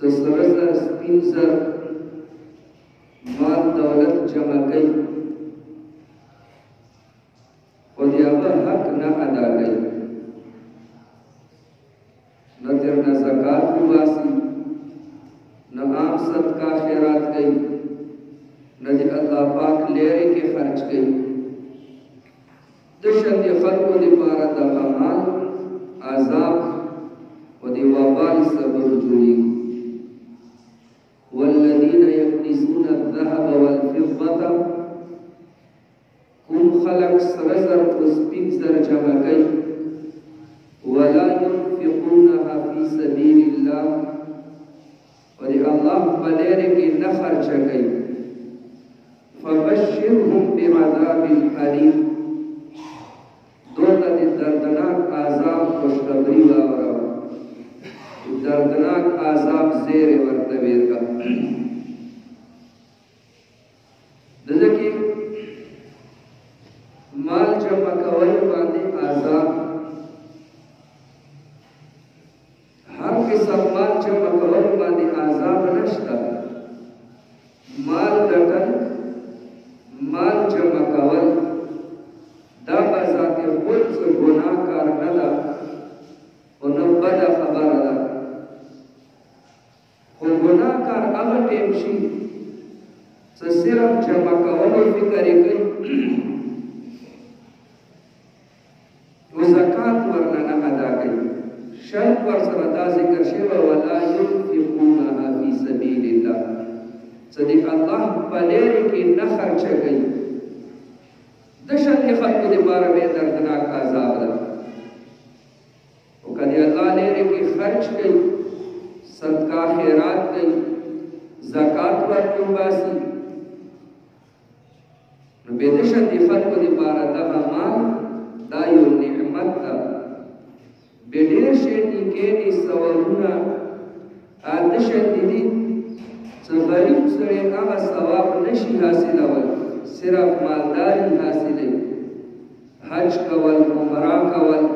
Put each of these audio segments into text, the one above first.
सरसर spin sir माल दौलत जमा गई और अब हक न अदा गई न तेर न ज़कात वासी न आम सदका खैरात गई न जे अल्लाह पाक लेरे के खर्च गई दशत खल्को दे पारा दा अमाल आजाब व दे वबाल सबर जुड़ी वल्लदीन यकनिज़ून अज़्ज़हब वल-फ़िज़्ज़ता कुम खलक सरसर स्पिन सर जमा गई वला युनफ़िक़ूनहा फ़ी सबीलिल्लाह और अल्लाह बलेरे के न खर्च गई फ़बश्शिरहुम बिअज़ाबिल अलीम दो दर्दनाक आज़ाब खुशखबरी वाला दर्दनाक आज़ाब ज़ेर वर्तबेर का जैसे माल जमा कवल बांधे आज़ाब हर किस्म माल जमा कवल बांधे आज़ाब नश्ता माल दटन माल जमा कवल दा बजाते खुद से गुनाह कार नदा और न बदा खबर अदा और गुनाह कार अब टेमशी से सिर्फ जमा कवल फिक्र गई वो ज़कात वरना न अदा गई शर्त पर सरदा जिक्र शेवा वला युनफ़िक़ूनहा फ़ी सबीलिल्लाह सदिक अल्लाह बलेरे की न खर्च गई दशत खल्को दे बारे में दर्दनाक आज़ाब दा कदी अल्लाह लेरे की खर्च गई सदका खैरात गई ज़कात पर कुर्बासी बेदशत खल्को दे बारे दा अमाल दायो निअमत दा बेडेर शेटी के नी सवरुना आदशत दीदी सगरीब सरे का सवाब नशी हासिल अवल सिर्फ मालदारी हासिल हज कवल उमरा कवल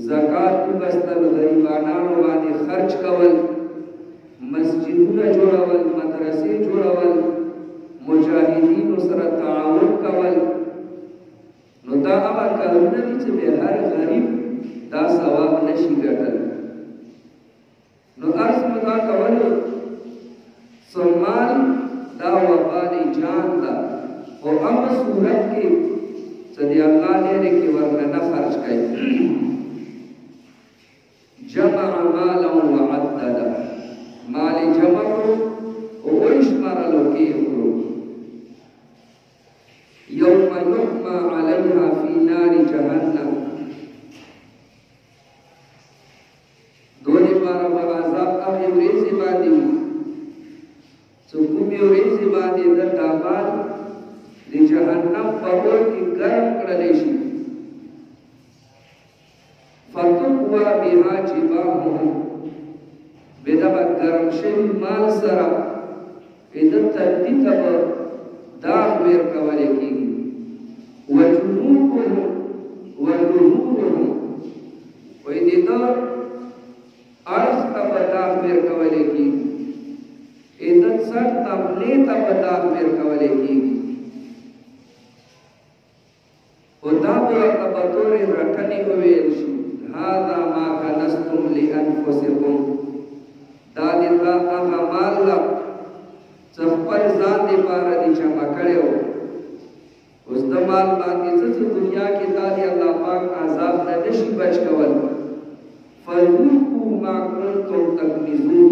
ज़कात बस्तल गरीबानानो वादे खर्च कवल मस्जिदुना जोड़ावल मदरसे जोड़ावल मुजाहिदीन सर ताउन कवल नुता अबा करुणा चे हर गरीब दा सवाब नशी गटल नु अर्ज मुदा कवल सम्मान दा वबाली जान दा और अम सूरत के सदी अल्लाह ने के वरना न खर्च गए जमा माला व अद्ददा माल जमा को और इश्मारा लोके करो यौम युहमा अलैहा फी नारी जहन्नम दोने पारा बआज़ाब का रेज़े बादी सुकुमी रेज़े बादी दर दाबाद दि जहन्नम परोर की गर्म करलेशी फतुक्वा बिहा जिबाहुम बेदबा गर्म शेवी माल सरा इधर तद्दी तब दाग वेर कवले की वजुनूकुम वजुनूकुम वइदितर अर्ज तब दाग वेर कवले की इधर सर तबले तब दाग वेर कवले की उदाबुरा तबतोरे रखनी हुए हादा मा कनस्तुम लिअन्फुसिकुम दादिल्ला आगा माल्ला चप्पल जान दे पारा दी जमा करे हो उस दमाल बांधी से दुनिया की दादी अल्लाह पाक आजाब न नशी बच कवल फरूकू मा कुंतुम तकनिजून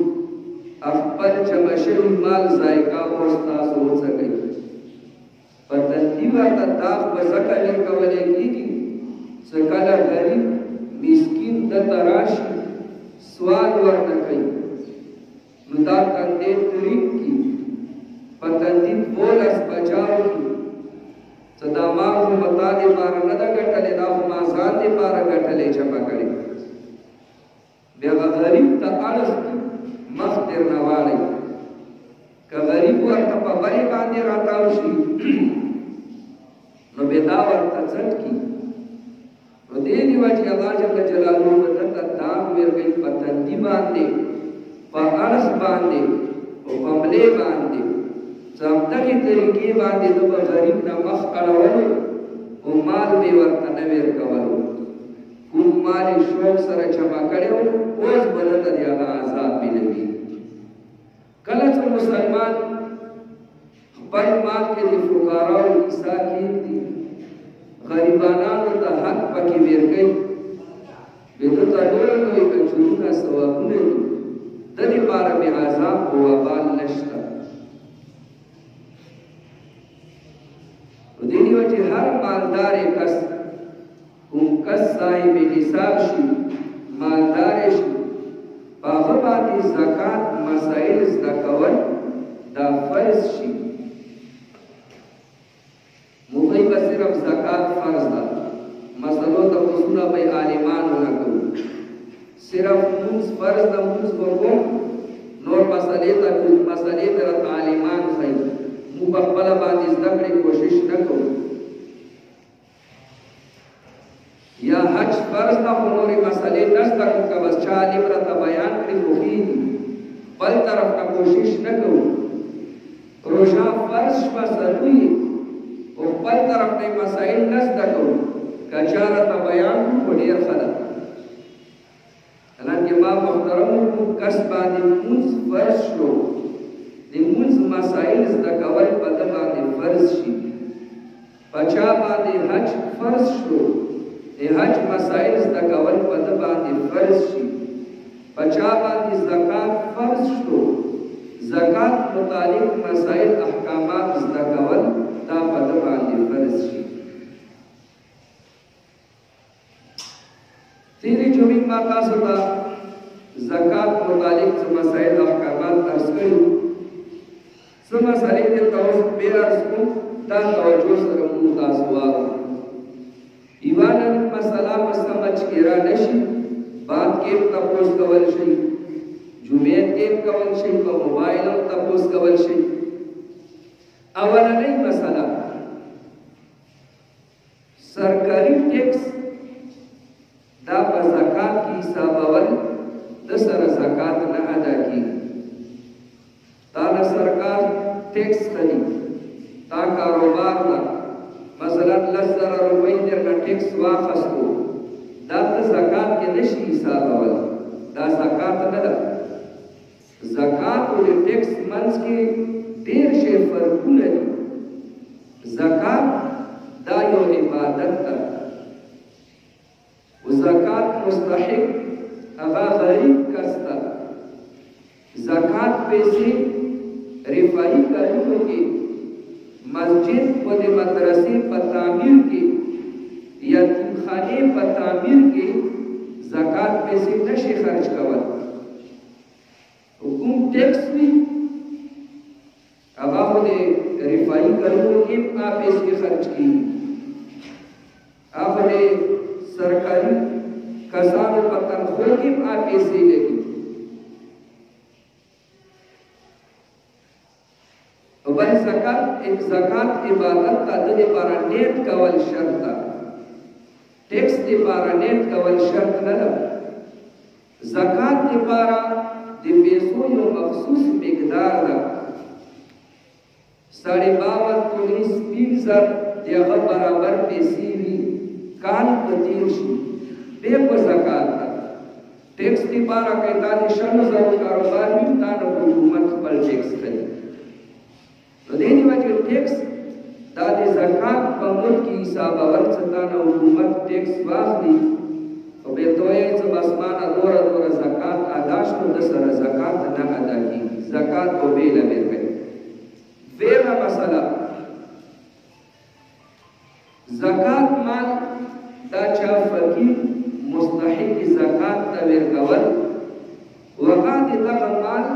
अफपल जमशल माल जायका होस्ता हो सके पतंदीवा तदाफ बजकले कवले की सकला गरीब मिस्किन दतराशी स्वाद वर्ण कई मुदा तंदे तुरीक की पतंदी बोलस बचाओ की सदामा को बता दे पार नदा गटले दा मासान दे पार गटले जमा करे बेगा गरीब ता अलस मख्तर नवाले का गरीब वर ता बरे बांधे रातावशी नो बेदावर ता झटकी तो दे दिवाजी अल्लाह जल्ल जलालहू ने दाग मेर गई पतंदी बांधे पहाड़ बांधे पमले बांधे सबदगी तरीके बांधे तो गरीब न मख अड़वलो ओ माल बे वर्त नवेर कवलो कुम माल शौक सर जमा कड़ो ओस बलत दिया आजाद मिलगी कलच मुसलमान पर माल के दि फुकारा ईसा की थी गरीबाना तो हक पकी वेर गई बेतो तडोर नो एक जुना सवाबुने तनि पार में आजाब हुआ बाल नष्टा उदीनी वजह हर मालदार कस कस साहिब हिसाब शी मालदार शी पागबादी ज़कात मसाइल ज़कावन दा फर्ज शी मुगई बसिरफ ज़कात फर्ज दा मसलो ता उसूला भाई आलिमान होना करूँ सिर्फ मुंस फर्ज दा मुंस बको नोर मसले ता तालिमान खई मुबक्बला बादी ज़करे कोशिश न करूँ या हज फर्ज दा होनोरी मसले नस्ता का बस चाल इबरत बयान करी मुफीद पल तरफ का कोशिश न करूँ रोजा फर्ज मसलुई और पल तरफ ने मसाइल नस्ता करूँ कचारत बयान को ढेर खला हालांकि मां मुहतरम को कसबादी मुंस फर्ज लो नि मुंस मसाइल ज़कावल पदबादी फर्ज शी पचा बादी हज फर्ज लो हज मसाइल ज़कावल पदबादी फर्ज शी पचा बादी ज़कात फर्ज लो ज़कात मुतालिक मसाइल अहकामात ज़कावल ता पदबादी फर्ज शी तेरी जुमी माता सुदा ज़कात मुतालिक मसाइल अहकामात अर्ज़ करी समा सरे के तौर मेरा अर्ज़ ता तवज्जो सर मुता सवाल इवानन मसला समझ केरा नशी बात के तपोस कवल शई जुमेत के कवल शई को मोबाइल तपोस कवल शई अवल नहीं मसला सरकारी टैक्स दा ज़कात की हिसाबवल दसर ज़कात न अदा की ताला सरकार टैक्स खली ता कारोबार ला मसलन 10,000 रुपये तेरा टैक्स वापस को दात ज़कात के नशी हिसाब वाला दा ज़कात न दा ज़कात और टैक्स मंस के देर शे फर्क नहीं ज़कात दा यो इबादत ता ज़कात मुस्तहिक अगा गरीब कस्ता ज़कात पैसे रिफाई करूँ के मस्जिद व मदरसे पर तामीर के यतीमखाने पर तामीर के ज़कात पैसे नशे खर्च कवर हुकुम टैक्स भी अब आप रिफाई करूँ के आप पैसे खर्च की आपने सरकारी कसाब पर तनख्वाह के आप पैसे लेगी बल ज़कात एक ज़कात इबादत का दे पारा नेत कवल शर्त टैक्स दे पारा नेत कवल शर्त न ज़कात दे पारा दे पैसों यो मखसूस मिकदार दा 52 3,000 देगा बराबर पैसे भी कान पतीर शी बेप ज़कात दा टैक्स दे पारा कहता है शर्म कारोबार भी तानो हुकूमत पर टैक्स करे तो देनी वजह टैक्स दादे ज़कात पमुल की हिसाबवल सताना हुकूमत टैक्स वाखली तो बेतोए जब आसमान दोरा दोरा ज़कात आदाश को दसर ज़कात न अदा की ज़कात को बेला बेर गई वेरा मसला ज़कात माल दाचा फकीर मुस्तहिक ज़कात तवेर कवल वक़ात तक माल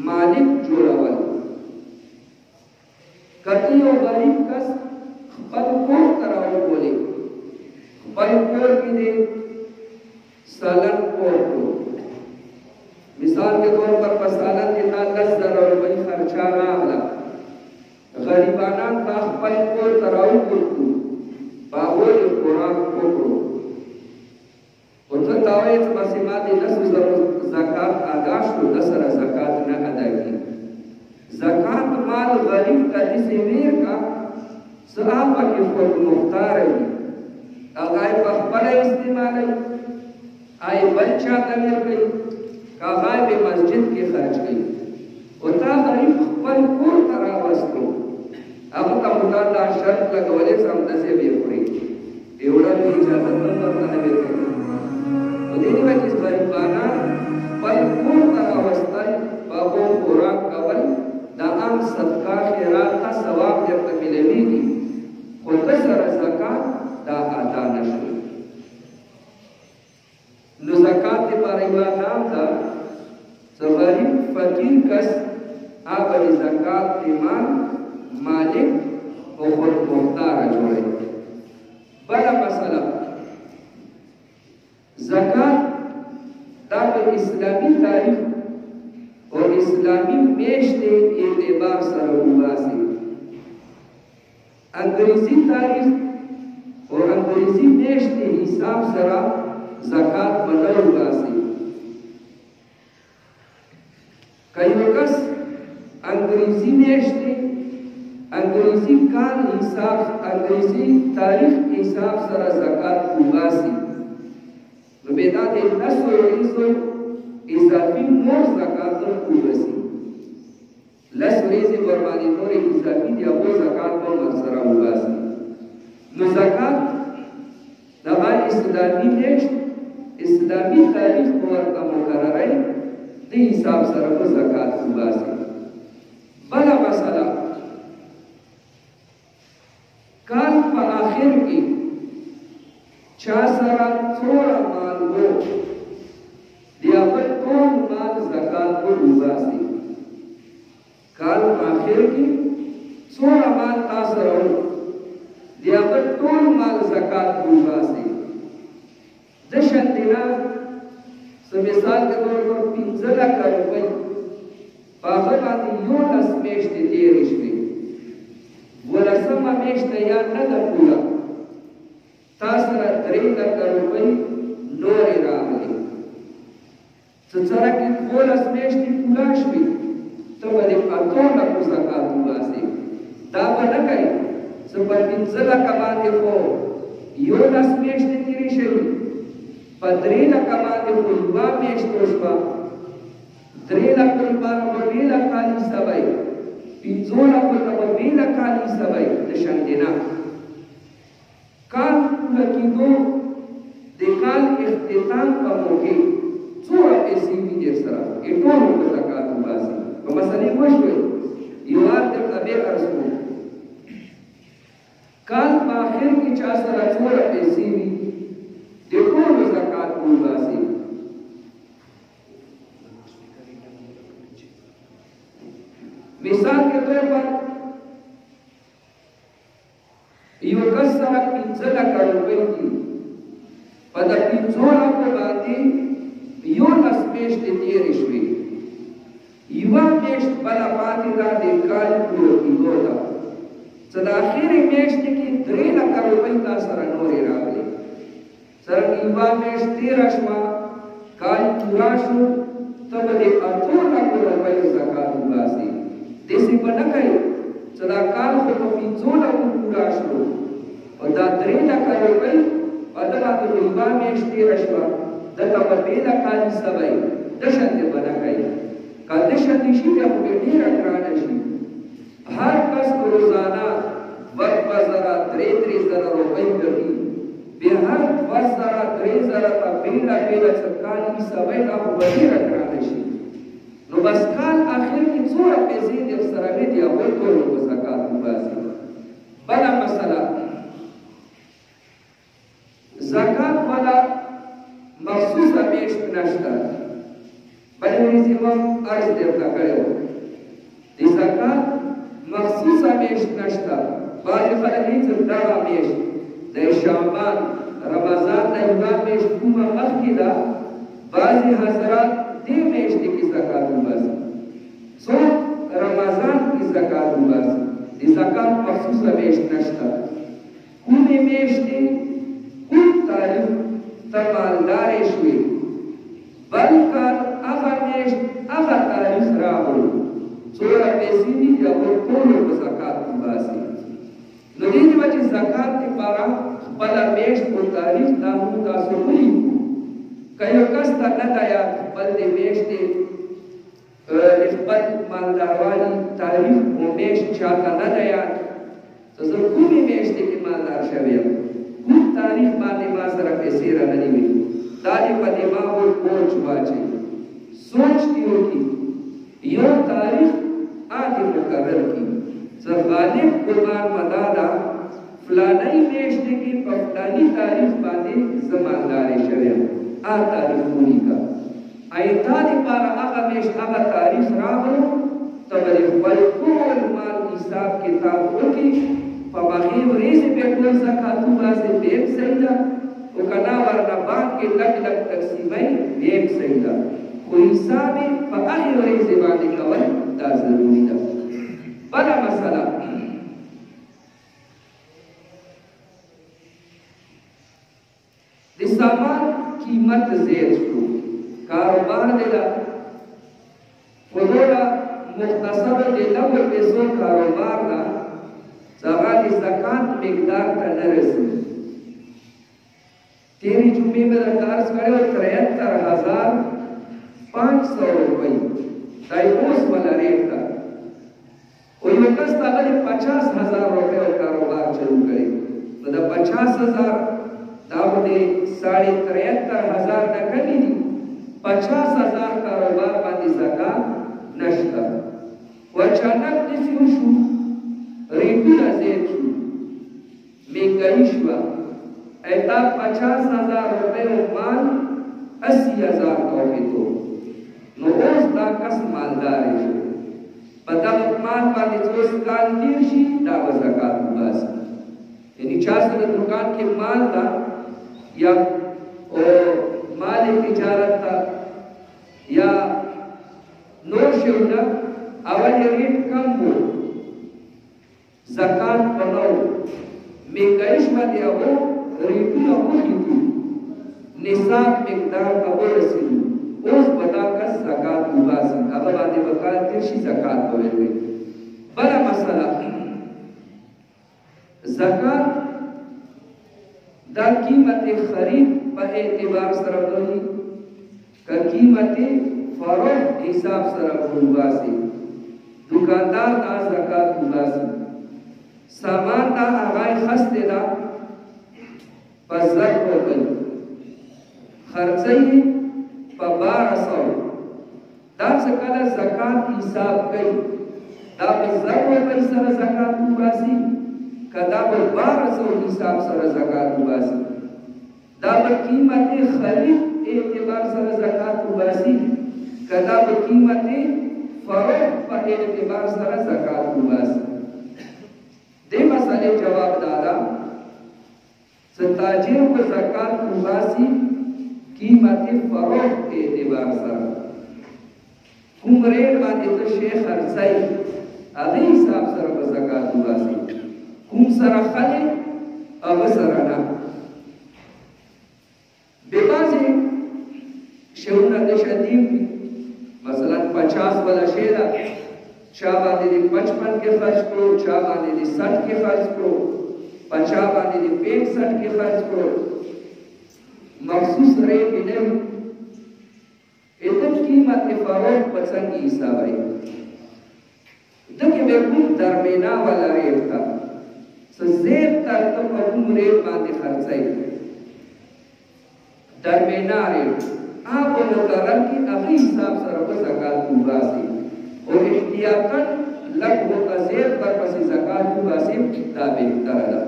मालिक जोड़वल कतियों गरीब कस पलकोर कराओ बोले पलकोर की दे सालन कोर को मिसाल के तौर पर सालन के ना 10,000 रुपये खर्चा ना गरीबाना का पलकोर कराओ कुर्तू बाबोल कुरान कोकरो और तो तावे मसीमाती 10,000 ज़कात आदाश को 10 غریب ته داسې ویر کا څه هغه کې خود مختاره وي هغه یې په خپله استعمالوي هغه یې بل چا ته ورکوي که هغه یې په مسجد کې خرج کوي او تا غریب خپل کور ته راوستو هغه ته خو تا دا شرط لګولی سمداسې به یې خوري ایوړه مې اجازت نه درته نه ورکوي په دې نیمه کې غریبانان خپل کور ته راوستل په هغو خوراک کول دا عام صدقه خیرات ته ثواب درته ملویږي خو ته سره زکات دا ادا نه شوي نو زکات دپاره یوه نام ده څه غریب فقیر کس هغه د زکات د مال مالک او خود مختاره جوړوي بله مسله زکات دا په اسلامي تاریخ او اسلامي میاشتې اعتبار سره وباسي انګریزي تاریخ او انګریزي میاشتې حساب سره زکات به نه وباسي که یو کس انګریزي میاشتې انګریزي کال حساب انګریزي تاریخ حساب سره زکات وباسي نو بیا دا د لسو ورځو اضافي نور زکات وباسي لس ورځې ورباندې نورې اضافي دي هغو زکات به ورسره وباسي نو زکات دغه اسلامي میاشت اسلامي تاریخ په ورته مقرروي د حساب سره به زکات وباسي بله مسله کال په آخر کې چا سره څومره مال و د هغه ټول مال زکات به وباسي کال په آخر کې څومره مال تا سره و د هغه ټول مال زکات به وباسي د شندینا څه مثال کے طور پر 15 لکه روپۍ په هغه باندې 11 میاشتې تېرې شوې 12مه میاشت یا نه ده پوره تا سره 3 لکه روپۍ نورې راغلې څه سره کې 12 میاشتې پوره شوې ته به د 8 لکو زکات وباسې دا به نه کوي څه په 15 لکه باندې خو 11 میاشتې تېرې شوې په 3 لکه باندې خو 2 میاشتې وشوه 3 لکو لپاره به 2 لکه حسابوي 15 لکو ته به 2 لکه حسابوي د شندینا کال پوره کېدو د کال اختتام په موقع څومره پیسې وي در سره یې ټولو په زکات وباسي په مسلې پوه شوې یو وار درته بیا عرض کوم کال په آخر کې چا سره څومره پیسې وي د ټولو زکات وباسي مثال के तौर पर यो कस सरा 15 लक्ष रुपए की पद 15 लक्ष बांधी यो नस्मेश ते तेरे श्री युवा मेश बला पाती दा दे काल पूरो की गोदा सदा आखिर मेश की 3 लक्ष रुपए का सरा नोरे रावले सर युवा मेश 13 शमा काल पूरा शु तब दे 8 लक्ष रुपए زکات وباسي देसी बनकाई सदा काल को 15 लक्ष पूरा शो और दा 3 लक्ष रुपए अदला तो युवा में स्टे रशवा दता पे लक्ष सबाई दशंते बनकाई का दशंती शी के बेटी रखराना शी हर कस रोजाना वक्त बाजारा 3 जरा रुपए गई बिहार बाजारा 3 जरा का बेला बेला सरकारी सबाई का बड़ी रखराना शी نو بس کال آخر کې څومره پیسې در سره وي د هغوی ټولو په زکات وباسي بله مسله زکات والا مخصوصه میاشت نشته بلې ورځې هم عرض درته کړی و د زکات مخصوصه میاشت نشته بعضې خلک وایي چې دغه میاشت د شعبان رمضان نه یوه میاشت کومه مخکې ده بعضې حضرات دې میاشتې کې زکات وباسي څوک رمضان کې زکات وباسي د زکات مخصوصه میاشت نشته کومې میاشتې کوم تاریخ ته مالدارې شوې بل کال هغه میاشت هغه تاریخ راغلو څومره پیسې دي د هغو ټولو په या खपल दे मेश्ते खपल मालदारवाली तारीफ वो मेश चाहता न दया तो सब खूबी मेश्ते के मालदार शवेया खूब तारीफ बाने मासरा के सेरा नहीं हुई दादी पदिमा वो बोझ बाचे सोचती हो कि यो तारीफ आगे मुकर्रर की सब गालिब कुर्बान मदादा फलानी मेश्ते की पफ्तानी तारीफ बाने जमानदार शवेया आ तारीफ पूरी का आयतानी पारा आगा मेश आगा तारीफ राहो तब बल्कुल माल हिसाब किताब होगी पमाखिब रेज़ पे कोई ज़कातु बाज़े बेब सहीला उकना वरना बात के लग लग तकसीमें बेब सहीला कोई हिसाबे पमाखिब रेज़ बाने कवर दा ज़रूरी दा बड़ा मसला सामान कीमत ज़ेर शुरू कारोबार देला फुलोला मुख्तसर देला वो पैसों कारोबार ना ज़कात ज़कात मिक़दार का न रसी तेरी जुम्मे में दर्ज करे और 73,500 रुपये टाइपोस वाला रेट था और ये कस ताकि 50,000 रुपये और कारोबार चालू करे मतलब 50,000 दावते 73,500 न करी थी 50,000 कारोबार बांधी ज़कात नश्ता वचानक किसी उशु रेटू नज़ेर शु महंगाई शुआ ऐता 50,000 रुपये माल 80,000 कौवे तो नोज दाकस मालदार है पता माल बांधी जोश काल तीर्शी दावा ज़कात बास यानी 400 दुकान के माल था या माल तिजारत था या नोशुना अवल रेट कम हो ज़कात बनाओ महंगाई में दिया वो रेटू ना हो कितु निसाब मिक़दार का वो रसीद उस बता कर ज़कात उबासी अब बातें बता तिरशी ज़कात बोलेंगे बड़ा मसला ज़कात दा कीमत खरीद पर एतबार सरफ नहीं का कीमत फरोख्त हिसाब सरफ उबासी दुकानदार ना ज़कात उबासी सामान ना आगाए खस्ते ना पज़र हो गई खर्चई पर 1200 दा सकला ज़कात हिसाब गई दा पज़र हो गई सर ज़कात उबासी कदा 1200 हिसाब सर ज़कात उबासी दा कीमत खरीद एतबार सर ज़कात उबासी कदा कीमत फरोख्त पर एतबार सर ज़कात उबासी दे मसले जवाब दादा सताजिर को ज़कात उबासी कीमत फरोख्त एतबार सर कुमरेड माने तो शेख हरसाई अभी हिसाब सर ज़कात उबासी कुम सरा खले अब सरना बेबाजे शेउना देशदीम मसलन 50 वाला शेरा चाबाने दे 55 के खर्च करो चाबाने दे 60 के खर्च करो 50 बाने दे 65 के खर्च करो मखसूस रेट इन्हें इतनी कीमत फरोख्त पसंद की हिसाब है देखिए बिल्कुल दरमियाना वाला रेट था ज़ेब तर तो पहुँच रेट बांधे खर्चाई दरमियाना रेट आप मुकर्रर की अभी हिसाब सरफ ज़कात उबासी और इख्तियातन लग होता ज़ेब पर पसी ज़कात उबासी ताबे तरला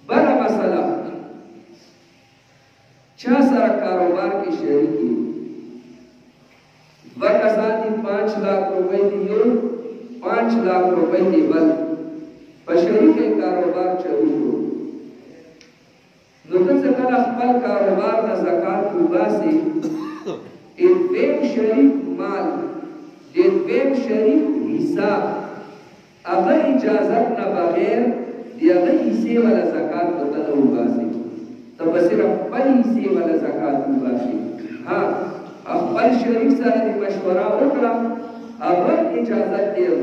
बड़ा मसला छह सारा कारोबार की शरीकी वकसानी 5 लाख रुपए दियो 5 लाख रुपए दी बल बशरी के कारोबार चालू हो नुकत से कल अखबल कारोबार ना ज़कात उबासी एक बेम शरीक माल एक बेम शरीक हिसाब अगर इजाज़त न बगैर या अगर हिस्से वाला ज़कात बता उबासी तो बस सिर्फ पल हिस्से वाला ज़कात उबासी हाँ अखबल शरीक सारे मशवरा उकरा अगर इजाज़त दे हो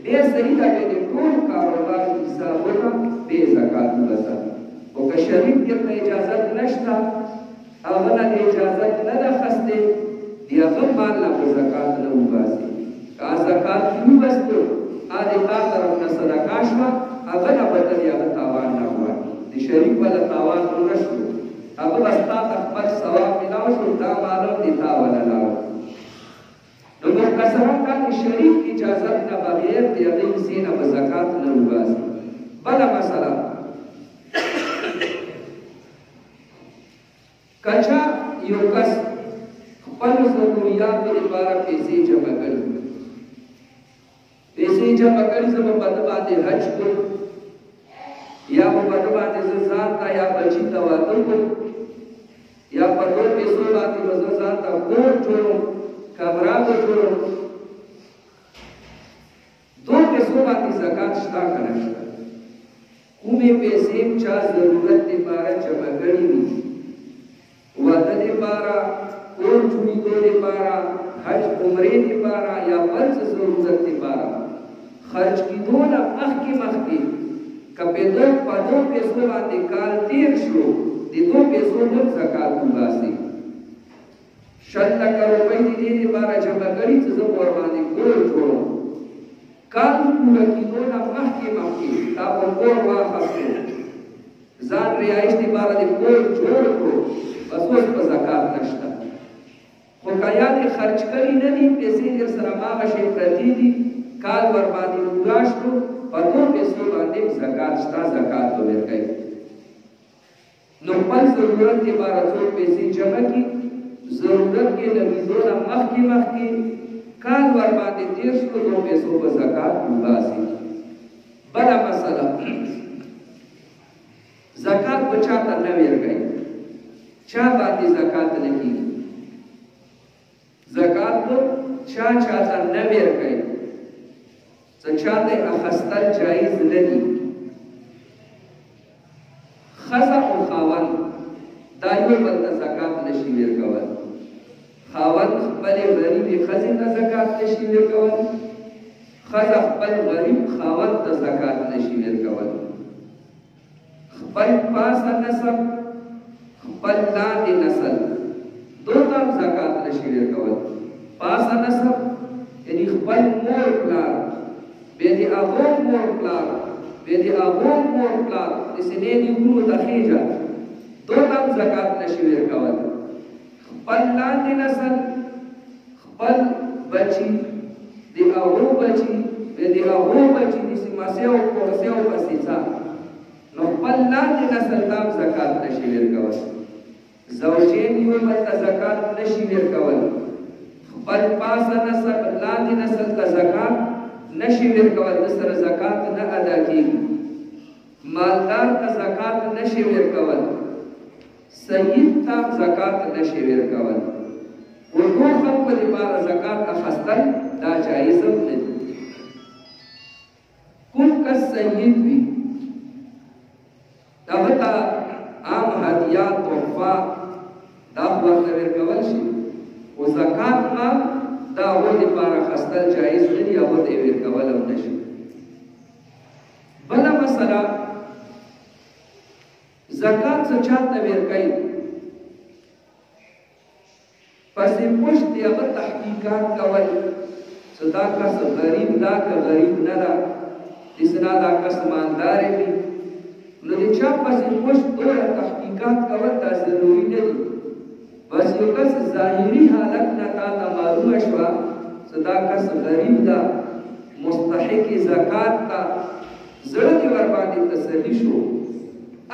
बे सही लगे ने कौन कारोबार हिसाब होगा बे ज़कात उबासा और शरीक के इजाज़त नश्ता هغه نه اجازت نه ده خسته دی هغه مال لا په زکات نه وباسي که زکات یې وبستو هغه تا طرف نه صدقه شوه هغه نه به ترې هغه تاوان نه غواړي د شریک ولا تاوان ونه شو هغه بس تا ته خپل ثواب میلاو شو دا مال هم دې تا وله لاړ نو مختصرا دا د شریک اجازت نه بغیر د هغې حصې نه به زکات نه وباسي بله مسله کچا یو کس خپل ضروریاتو لپاره پیسې جمع کړي پیسې جمع کړي زه به په ده باندې حج کړم یا به په ده باندې زه ځان ته یا بچي ته واده کړم یا په دو پیسو باندې به زه ځان ته کور جوړم کمره به جوړم دو پیسو باندې زکات شته که نه شته کومې پیسې چا ضرورت لپاره جمع کړي وي واده لپاره کور جوړېدو لپاره حج عمرې لپاره یا بل څه ضرورت لپاره خرج کېدو نه مخکې که په دو پیسو باندې کال تېر شو د دو پیسو هم زکات وباسي 100 لکه روپۍ د دې لپاره جمع کړي چې زه ورباندې کور جوړوم کال پوره کېدو نه مخکې تا په کور واخیستو ځان رهایش لپاره د کور جوړ کړو بس اوس په زکات نشته خو که یا دې خرج کړي نه دي پیسې در سره هماغه شی پرتې دي کال ورباندې پوره شو په دو پیسو باندې زکات شته زکات به ورکوي نو خپل ضرورت لپاره څو پیسې جمع کړي ضرورت کې لګېدو نه مخکې کال ورباندې تېر شو دو پیسو به زکات وباسي بله مسله زکات به چاته نه ورکوي چا باندې زکات نه کېږي زکات به چاته نه ورکوي څه چاته اخیستل جایز نه دي ښځه او خاوند دا یو بل ته زکات نشي ورکولی خاوند خپلې غریبې ښځې ته زکات نشي ورکولی ښځه خپل غریب خاوند ته زکات نشي ورکولی خپل پاسه نسب خپل لاندې نسل دو ته هم زکات نشي ورکولی پاسه نسب یعنې خپل مور پلار بیا د هغو مور پلار بیا د هغو مور پلار د سینې د وروڼو ته خېجه دو ته هم زکات نشي ورکولی خپل لاندې نسل خپل بچي د هغو بچي بیا د هغو بچي د سیماسۍ او کورسۍ او پسیڅه نو خپل لاندې نسل ته هم زکات نشي ورکولی زوجین یو بل ته زکات نشي ورکولی خپل پاسه نسل لاندې نسل ته زکات نشي ورکولی د سره زکات نه ادا کېږي مالدار ته زکات نشي ورکولی سید ته زکات نشي ورکولی ورکو خلکو لپاره زکات اخیستل دا جایز هم نه دي کوم کس سید وي هغه ته عام هدیه تحفه دا خو ورته ورکول شي خو زکات مال دا هغو لپاره اخیستل جایز نه دي هغو ته یې ورکول هم نه شي بله مسله زکات څه چاته ورکوي پسې پشت د هغه تحقیقات کول چې دا کس غریب ده که غریب نه ده داسې دا کس مالدارې وي نو د چا پسې پشت دومره تحقیقات کول دا ضروري نه دي بس یو کس ظاهري حالت نه تا ته معلومه شوه چې دا کس غریب ده مستحق زکات ته زړه دې ورباندې تسلي شو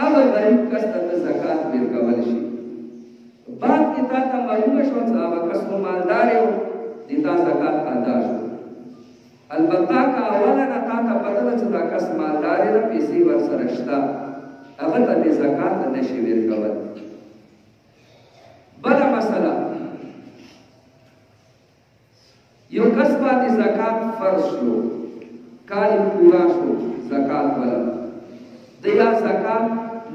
هغه غریب کس ته زکات ورکول شي بعد کې تا ته معلومه شوه چې هغه کس خو مالدار و د تا زکات ادا شو البته که اوله نه تا ته پته ده چې دا کس مالدار ده پیسې ورسره شته هغه ته دې زکات نشي ورکولی بله مسله یو کس باندې زکات فرض شو کال یې پوره شو زکات والا د یا زکات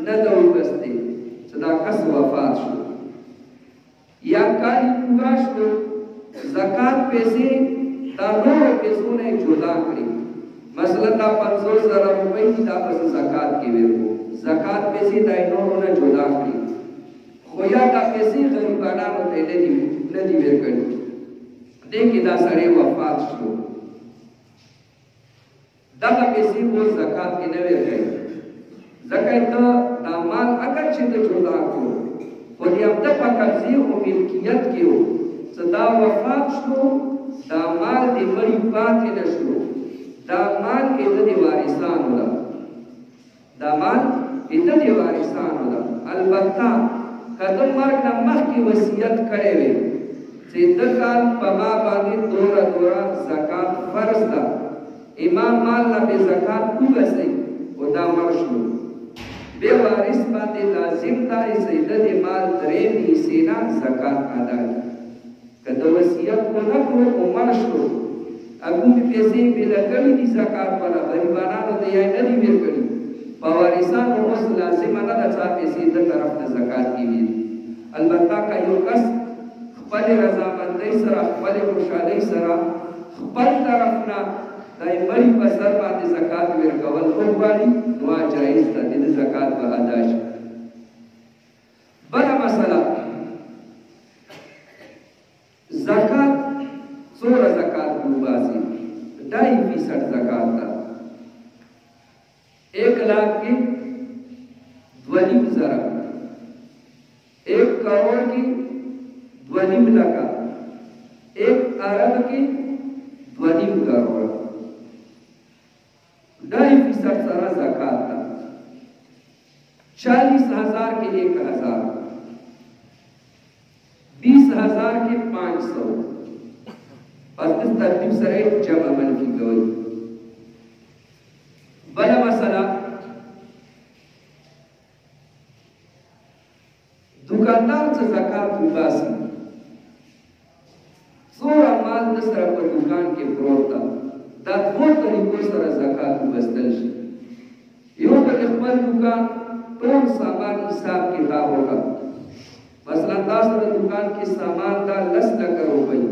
نه ده وبستې چې دا کس وفات شو یا کال یې پوره شو زکات پیسې دا نورو پیسو نه یې جدا کړي مثلا دا 50,000 روپۍ دي دا پس زکات کې ورکو زکات پیسې دا یې نورو نه جدا کړي خو خو یا دا پیسې غریبانانو ته نه دي ورکړي دې کې دا سړی وفات شو دغه پیسې مو زکات کې نه ورکړي ځکه ته دا مال اگر چې ته جدا کړو خو دې هفته په قبضې او ملکیت کې و څه دا وفات شو دا مال دې مړی پاتې نه شو دا مال د وارثانو ده دا مال د وارثانو ده البته کله مرګ نه مخکې وصیت کړی وي چې د کال په ما باندې دوره زکات فرض ده امام مال نه به زکات وګسي او دا مرشو به وارث باندې لازم ده چې د مال درې حصے نه زکات ادا کړي کله وصیت نه کړو او مرشو اګو په پیسې به لګړي دي زکات پر غریبانو ته یې نه دی ورکړي په وارثانو اوس لازم نه ده چې پیسې د طرف ته زکات کیږي البته کا یو کس خپل رضامندۍ سره خپل خوشحالۍ سره خپل طرف نه دای مړي په سر باندې زکات ورکول خو باندې نو جایز ده د زکات په ادا شي بل مسله زکات څوره زکات وباسي 2.5% زکات ده 1 लाख की 2.5 ज़रा 1 करोड़ की 2.5 लाख 1 अरब की 2.5 करोड़ 2.5% ज़रा ज़कात था 40,000 के 1,000 20,000 के 500 और इस तरतीब से जमा मन की गई बड़ा मसला दुकानदार से ज़कात उबासी सोरा माल दसरा पर दुकान के प्रोता दा दो तरीकों से ज़कात उबस्तल शी यो पर इखबार दुकान टोल सामान हिसाब किताब होगा मसला दासर दुकान के सामान दा लस न करो भाई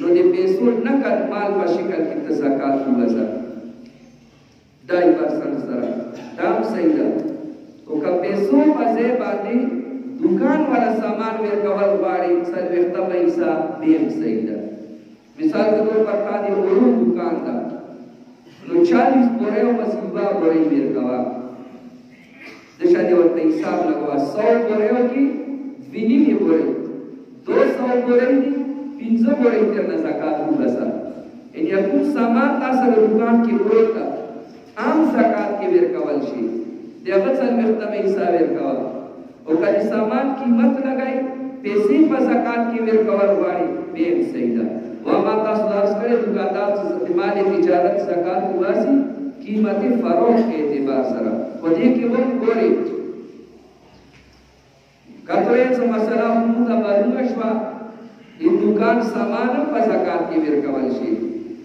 नो दे पैसों नकद माल पर शिकल की ज़कात उबसा 2% सरा दाम सही है तो का पैसों पजे बादी दुकान वाला सामान में कवल बाड़ी सर व्यक्ता पैसा बेम सही है मिसाल के तौर पर कादी ओरू दुकान था नो 40 बोरे मसीबा बोरे मेरे कवा दिशा दे और पैसा लगवा 100 बोरे की विनी में बोरे 200 बोरे की 300 बोरे करना ज़कात बसा इन या कुछ सामान था सर दुकान की बोलता आम ज़कात के वेरकावल शी देवत सल व्यक्ता में हिसाब वेरकावल और कल सामान कीमत लगाई पैसे पर ज़कात के वेरकावल वाली बेम सहीदा वहाँ माता सुधार करे दुकानदार दिमाग तिजारत ज़कात उबासी कीमतें फरोख्त के एतबार सरा वो देखिए वो गोरे कतरे से मसला हम तबारुगा शवा इन दुकान सामान पर ज़कात के वेरकावल शी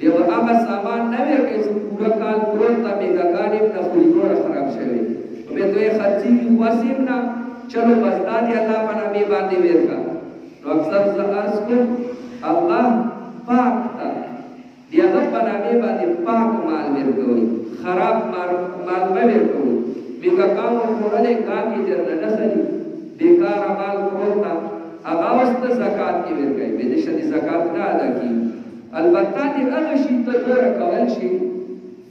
देव आमा सामान नवे के पूरा काल पुरता मेगा गाने ना पूरी पूरा खराब शवे मैं तो ये खर्ची की वासिम ना चलो बस्ता दे अल्लाह बना में बांधे मेर का तो अक्सर अर्ज को अल्लाह पाक था दिया तो बना में बांधे पाक माल मेर को खराब माल में मेर को मेगा काम और पुराने काम की जरूरत नसली बेकार माल पुरता अब आवश्यक ज़कात की मेर का विदेशी ज़कात ना अदा की अलबत्ता दे अगशी तो दोरा कवल शी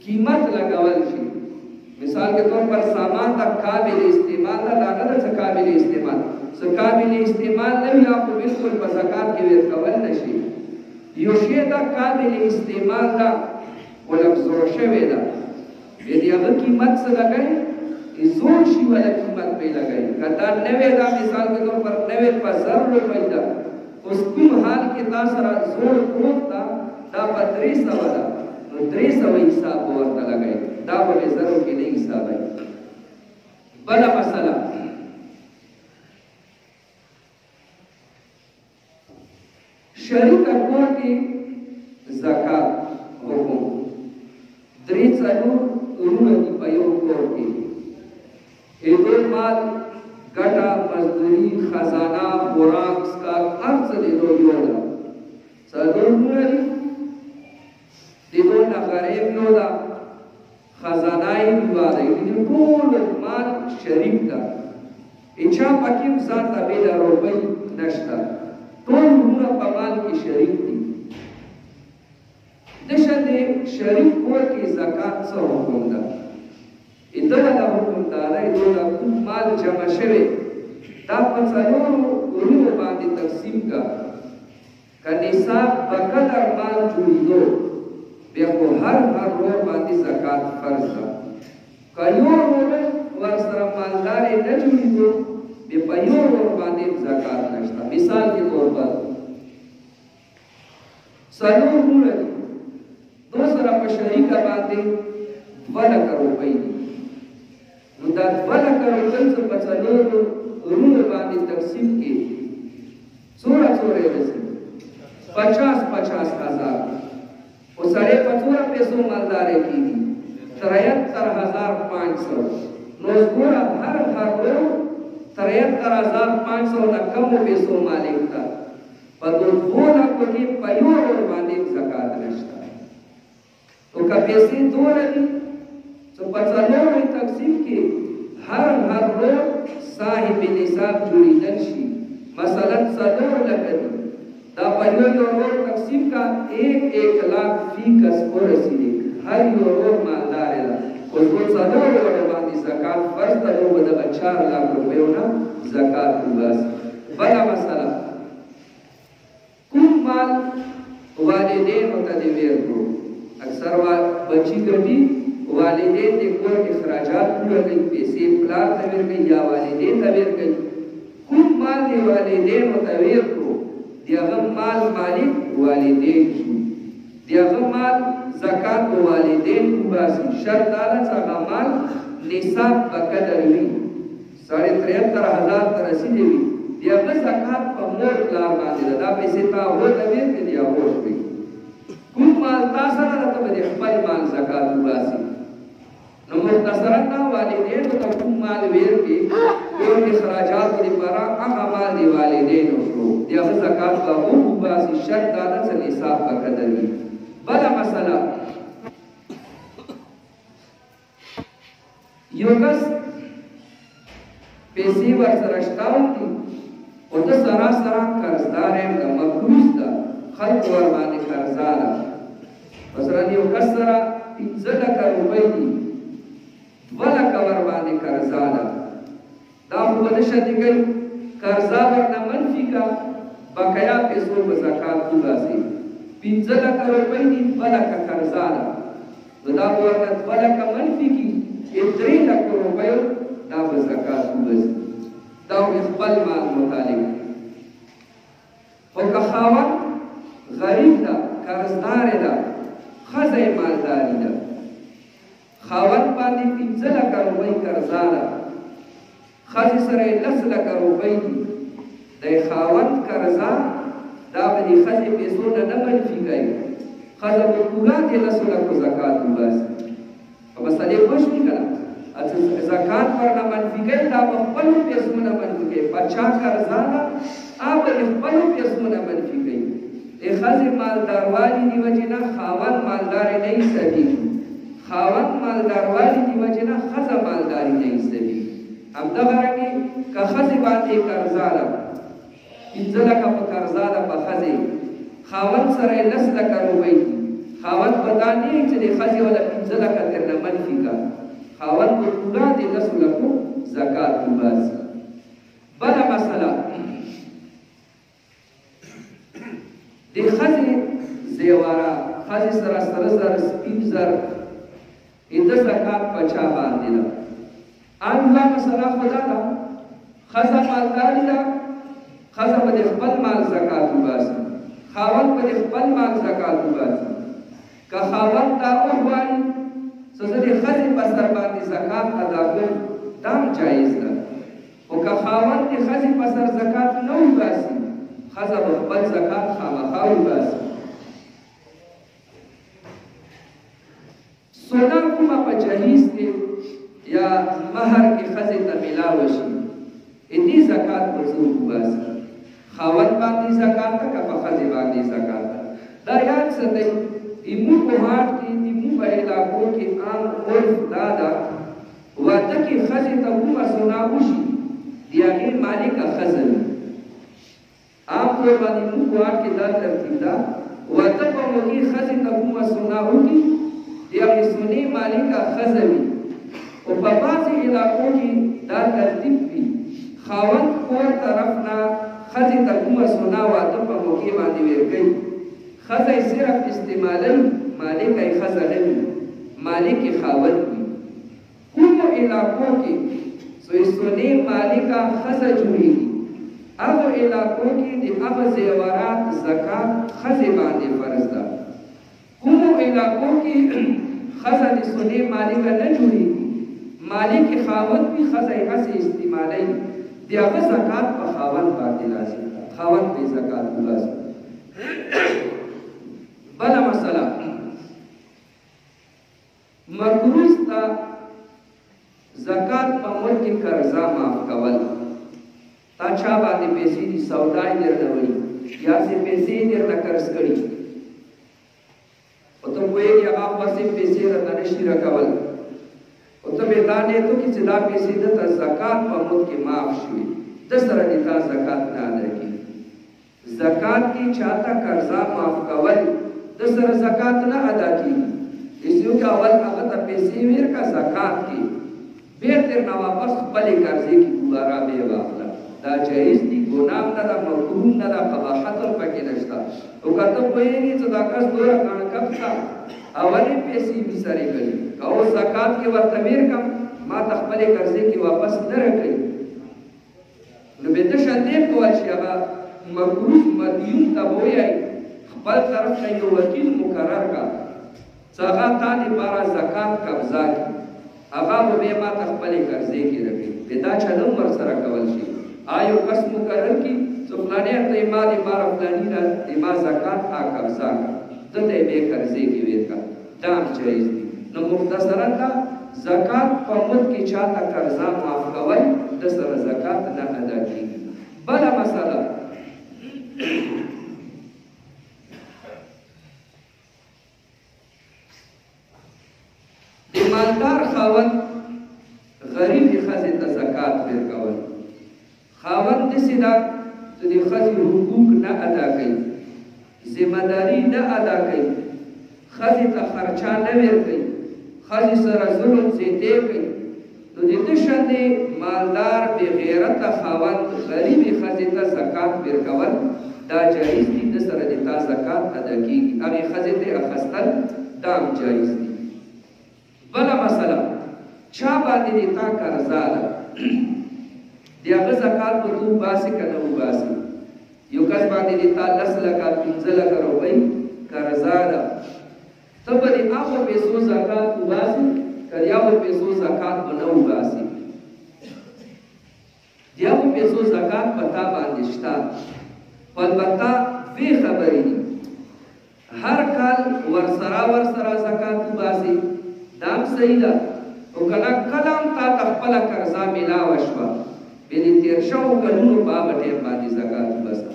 कीमत लगावल शी मिसाल के तौर पर सामान तक काबिल इस्तेमाल ना लाना था काबिल इस्तेमाल सो काबिल इस्तेमाल नहीं आपको बिल्कुल ज़कात के वेर कवल नशी योशे तक काबिल इस्तेमाल था वो लफ्ज़ों शेवेदा यदि अब कीमत से लगाए इज़ोर शी वाला कीमत पे लगाए कता नवेदा मिसाल के तौर पर 90 ₹50 उसकी हाल के तासरा जोर कोता दा पत्रे सवाला तो 300 हिसाब वर्ता लगाए दा बड़े जरूर के नहीं हिसाब है बड़ा मसला शरीक अकोर की ज़कात हुकुम 3 उन्होंने की पयोग कोर की एक माल गटा मजदूरी खजाना बुराक्स का अर्ज दे दो योदा सदुर्मुरी दे दो ना गरीब योदा खजानाई विवाद है ये पूर्ण माल शरीफ का اچا پکیم ځان ته بېله روپۍ نشته ټول وروڼه په مال کې شریک دي دشه د شریک کور کې زکات څه حکم ده دغه حکم دا دی دا کوم مال جمع شوی دا په څلورو وروڼو باندې تقسیم کا که نصاب په قدر مال جوړېدو بیا خو هر ورور باندې زکات فرض ده که یو ورور ورسره مالداري نه جوړېدو بیا په یو ورور باندې زکات نشته مثال کے طور پر څلور وروڼه دي دو سره په شریکه باندې 2 لکه روپۍ دي نو دا 2 لکه روپۍ څه په څلورو وروڼو باندې تقسیم کې څومره رسي 50,000 او سړی په څومره پیسو مالداري کېږي 73,500 نو ګوره هر ورور 73,500 نه کمو پیسو مالک ته په 2 لکو کې په یو ورور باندې زکات نشته او که پیسې دومره دي چې په څلورو تقسیم کې هر ورور صاحب نصاب جوړېدل شي مثلا 4 لکه دي دا په یو ورور تقسیم کا 1 लाख فی کس کو رسیدي هر یو ورور مالدار ده او ټول 4 ورور باندې زکات فرض ده نو د 4 लाख روپیو نه زکات وباس بلا مسله کوم مال والدین او ته دی ورکو اکثر بچی ګټي والدین د کور اخراجات پوره کوي پیسې پلار ته ورکوي یا والدین ته ورکوي کوم مال دی والدین او ته ورکو دیغه مال مالک والدین شو دیغه مال زکات والدین وباسي شرط دا چې مال نصاب بقدر وي 73,000 تر رسیدي وي دیغه زکات په مور پلار باندې دا پیسې تا ورته ورکړي دی او وشوي کوم مال تاسو نه ته د خپل مال زکات وباسي نو مختصرا دا والدین ته کوم مال ورکړي کور اخراجات لپاره هغه مال دی والدین شو دیغه زکات په وباسي شرط دا چې نصاب بقدر وي بلا مسله یو کس پیسې ورسره شتاو دي او د سراسر قرضدار هم د مقروض ده خلق ور باندې قرضدار مثلا یو کس سره 15 لکه روپۍ دي 2 لکه ور باندې قرضدار دا په دې شته کوي قرضدار ورنه منفي کا بقایا پیسو په زکات وباسي 15 لکه روپۍ دي 2 لکه قرضدار دا ورته 2 لکه منفي کی 3 لکه روپۍ دا په زکات وباسي دا خپل مال متعلق او که خاوند غریب ده قرضدار ده ښځه یې مالداري ده خاوند باندې 15 لکه روپۍ قرضه ده ښځې سره یې 10 لکه روپۍ دي د خاوند قرضه دا به د ښځې پیسو نه منفي کوي ښځه به پوره د 10 لکو زکات وباسي په مسلې پوه شوې که نه زکات ورنه منفي کوي دا به خپلو پیسو نه منفي کوي په چا قرضه ده هغه به خپلو پیسو نه منفي کوي د ښځې مالداروالي د وجې نه خاوند مالداري نه ایستېږي خاوند مالداروالي د وجې نه ښځه مالداري نه ایستېږي همدغه رنګې که ښځې باندې قرضه ده 15 لکه په قرضه ده په ښځې خاوند سره یې 10 لکه روپۍ دي خاوند به دا نه وي چې د ښځې وله 15 لکه ترنه منفي کړه خاوند به پوره د 10 لکو زکات وباسي بله مسله د ښځې زیوره ښځې سره سره زر سپین زر د زکات په چا باندې ده عامه مسله خو دا ده ښځه مالداري ده ښځه به د خپل مال زکات وباسي خاوند به د خپل مال زکات وباسي که خاوند دا وغواړي چې زه د ښځې په سر باندې زکات ادا کړم دا هم جایز ده خو که خاوند د ښځې په سر زکات نه وباسي ښځه به خپل زکات خامخا وباسي سونا کومه په جهیز کې یا مهر کې ښځې ته میلاوه شي دې زکات به څوک وباسي خاوند باندې زکات ده که په ښځې باندې زکات ده دا یاد ساتئ زموږ په هاټ کې زموږ په علاقو کې عام عرف دا ده واده کې ښځې ته کومه سونا وشي د دیاغی مالک خزن آپ قربانی مکوار کی دا ترتیب دا وطبا موگی خزی تکوم سناو کی دیاغی سنی مالک خزنی و پاپاسی علاقوں کی دا ترتیب بھی خاون کور طرفنا خزی تکوم سناو وطبا موگی باندی ویرگئی خزی صرف استعمالی مالک خزنی مالک خاون بھی کم علاقوں کی سوی مالکا خزا جوڑی گی اب علاقوں کی دی اب زیورات زکاة خزی باندے فرض دا کمو علاقوں کی خزا دی سنے مالکا نہ جوڑی گی مالک خاون بھی خزا ایسے استعمالی دی اب زکاة پا خاون باندے لازم خاون پہ زکاة لازم بلا مسئلہ مکروز تا زکات په ملک قرضا معاف کول تا چا باندې پیسې دي سودای درته وړي یا سه پیسې درته قرض کړي او ته وایې هغه پسې پیسې راته نشي راکول او ته به دا نه ته چې دا پیسې د زکات په ملک معاف شي د سره د تا زکات نه ادا کی زکات کی چاته قرضا معاف کول د سره زکات نه ادا کی اسیو کا اول هغه ته پیسې ورکا زکات کی بیرتر نا واپس خپلی قرضے کی دوبارہ بے واقعہ دا جائز دی گناہ نا دا مکروه نا دا قباحت پاکی نشتا او کتا پوئینی چا دا کس دورا کانکب تا اولی پیسی بھی سرے گلی کہو زکاة کے ورطمیر کم ما تخپلی قرضے کی واپس نرکی نو بیدشا دیب کو اچھی اگا مکروه مدیون تا بوئی آئی خپل طرف تا یو وکیل مقرر کا چاگا تانی پارا زکاة قبضا کی اغا و بے ما تخپلی قرضے کی رکھیں پیدا چلو مرسرہ کول شی آیو قسم مقرر کی سفلانے اتا اماد امار افلانی را اماد زکاة آ قبضا کا دتے بے قرضے کی ویر کا دام جائز دی نو مختصرا تا زکاة پمد کی چاہتا قرضا معاف کول دسر زکاة نہ ادا کی بلا مسئلہ مالدار خاون غریب دی خزی تا زکاة پیر کول خاون دسی دا تو دی خزی حقوق نہ ادا کئی ذمہ داری نہ ادا کئی خزی تا خرچا نہ ویر کئی خزی سر ظلم زیتے کئی تو دی دشن دی مالدار بی غیرت خاون غریب خزی تا زکاة پیر کول دا جائز دی دسر دی تا زکاة ادا کی اگی خزی تی اخستل دام جائز دی بلا مسئلہ چا باندې دیتا قرضا ده دی هغه زکات په تو باسي کنه و باسي یو کس باندې دیتا 10 لکه 15 لکه روپۍ قرضا ده ته په دې هغه پیسو زکات و باسي کله یو پیسو زکات نه و باسي دی هغه پیسو زکات پتا باندې شتا البته وی خبرې هر کال ورسره زکات و باسي دام صحیح دا او کنا کلام تا تخپلا قرضا ملاو شوا بینی تیر شو کلونو باب ٹیم باندی زکاة بسا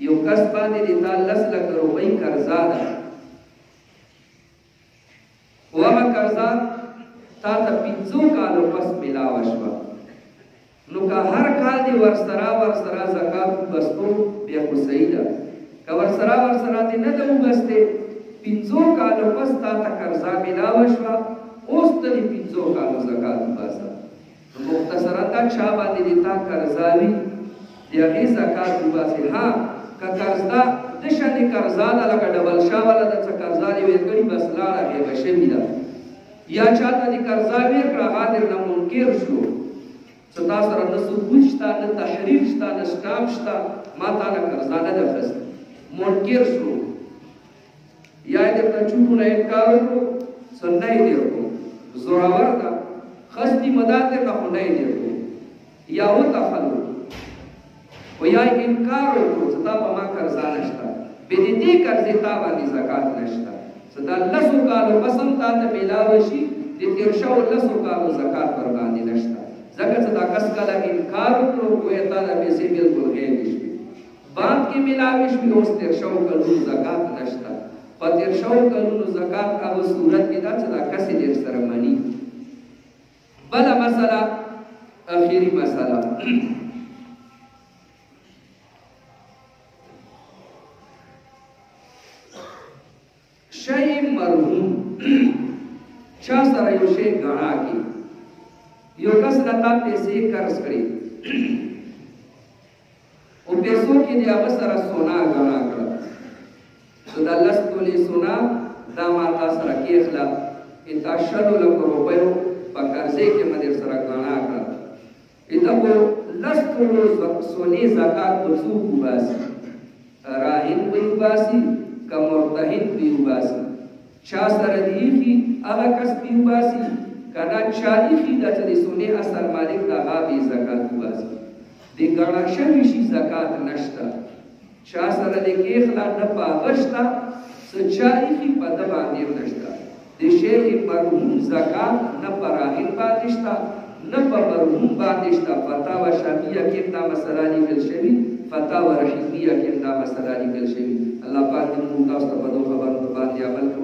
یو کس باندی دیتا 10 لک روپئی قرضا دا وہا قرضا تا تا 5 کالو پس ملاو شوا نو کا ہر کال دی ورسرا زکاة بستو بیا خو صحیح دا که ورسرا دی ندو بستے 5 کالو پس تا تا قرضا ملاو شوا اوس ته 5 کالو زکات باسا مختصرا تا چا باندې دیتا قرضاوی دی هغه زکات باسي ها کا قرضا د شانې قرضا لکه ډبل شا والا د قرضا دی ورګړي بس لاړه به بشمی دا یا چاته دی قرضا ورکړه حاضر نه منکر شو ستا سره د ثبوت شته د تحریف شته د سٹاپ شته ما تا نه قرضا نه درخست منکر شو یا دې ته چوټو نه انکار وکړو سنای دی وکړو زوراور دا خستی مدد نه خنای دی وکړو یا و تخلو و یا انکار وکړو ستا په ما قرضا نشته به دې قرضې تا باندې زکات نشته ستا لسو کالو قسم تا ته ملاوي شي د تیر شو لسو کالو زکات پر باندې نشته ځکه چې دا کس کله انکار وکړو کوی تا د پیسې بالکل غیر نشي بعد کې ملاوي شي اوس تیر شو کالو زکات نشته پتیر شو کلونو زکات هغه صورت کې دا چې دا کسې ډېر سره مني بله مسله اخیری مسله शय मरहूम छा सरा यो शे गणा की यो कस लता पैसे कर्ज करी ओ पैसों की दिया सरा सोना गणा कर तो दल्लस तोले सोना दामाता सरा के खला इता शलो लको रुपयो पकर्जे के मदर सरा गणा कर इता वो लस तोलो सोने ज़कात बसू कुबासी राहिन बियुबासी कमरतहिन बियुबासी छा सरदी की अगर कस बियुबासी कना चाली की दचली सोने असर मालिक दागा भी ज़कात कुबासी दे गणा शमिशी ज़कात नश्ता छा सरदी के खला नपा गश्ता सच्चाई की पदबा देव नश्ता दे शेह मरहूम ज़कात नपा राहिन बादिश्ता नपा मरहूम बादिश्ता फतावा शाफिया के नाम सलानी कल शवी फतावा रहीमिया के नाम सलानी कल शवी अल्लाह पाक ने मुतास्ता बदो खबर बात या अमल